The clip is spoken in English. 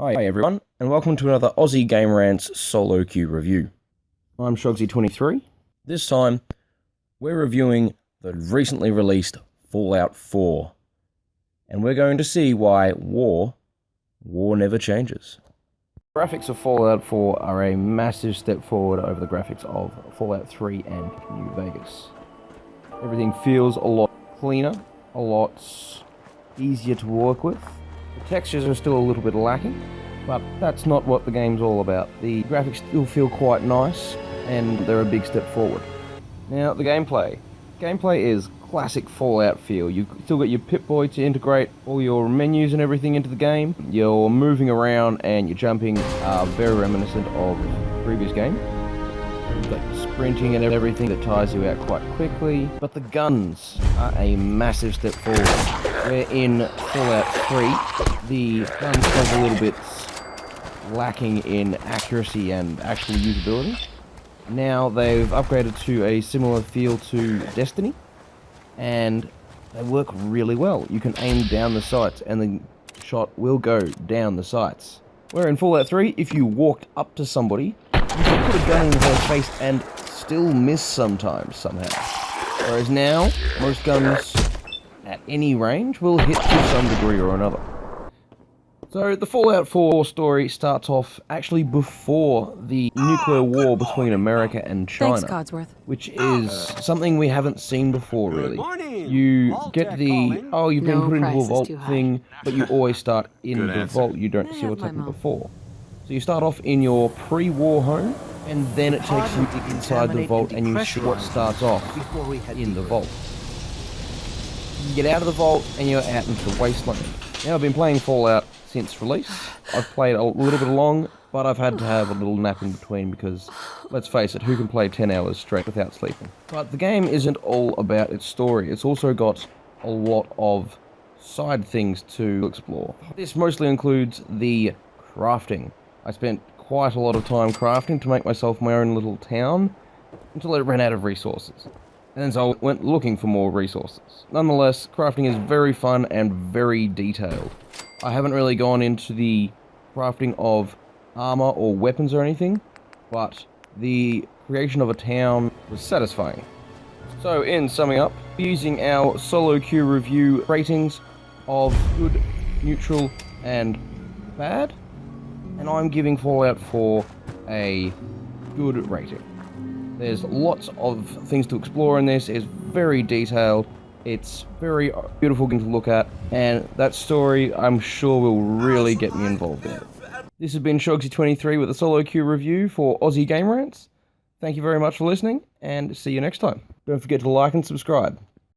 Hi everyone, and welcome to another Aussie Game Rants solo queue review. I'm shoggsie23. This time, we're reviewing the recently released Fallout 4. And we're going to see why war never changes. The graphics of Fallout 4 are a massive step forward over the graphics of Fallout 3 and New Vegas. Everything feels a lot cleaner, a lot easier to work with. The textures are still a little bit lacking, but that's not what the game's all about. The graphics still feel quite nice, and they're a big step forward. Now, the gameplay. Gameplay is classic Fallout feel. You've still got your Pip-Boy to integrate all your menus and everything into the game. You're moving around and you're jumping, very reminiscent of the previous game. You've got your sprinting and everything that tires you out quite quickly. But the guns are a massive step forward. Where in Fallout 3, the guns felt a little bit lacking in accuracy and actual usability. Now they've upgraded to a similar feel to Destiny, and they work really well. You can aim down the sights and the shot will go down the sights. Where in Fallout 3, if you walked up to somebody, you could put a gun in their face and still miss sometimes, somehow. Whereas now, most guns at any range will hit to some degree or another. So the Fallout 4 story starts off actually before the nuclear war between America and China. Thanks, Codsworth. Which is something we haven't seen before, really. You get the, oh, you've been put into a vault thing, but you always start in the vault. You don't see what's happened before. So you start off in your pre-war home, and then it takes you inside the vault and you see what starts off in the vault. You get out of the vault and you're out into the wasteland. Now, I've been playing Fallout since release. I've played a little bit long, but I've had to have a little nap in between because, let's face it, who can play 10 hours straight without sleeping? But the game isn't all about its story. It's also got a lot of side things to explore. This mostly includes the crafting. I spent quite a lot of time crafting to make myself my own little town until I ran out of resources. And then so I went looking for more resources. Nonetheless, crafting is very fun and very detailed. I haven't really gone into the crafting of armor or weapons or anything, but the creation of a town was satisfying. So in summing up, using our solo queue review ratings of good, neutral, and bad, and I'm giving Fallout 4 a good rating. There's lots of things to explore in this. It's very detailed. It's very beautiful to look at. And that story, I'm sure, will really get me involved in it. This has been shoggsie23 with a solo queue review for Aussie Game Rants. Thank you very much for listening, and see you next time. Don't forget to like and subscribe.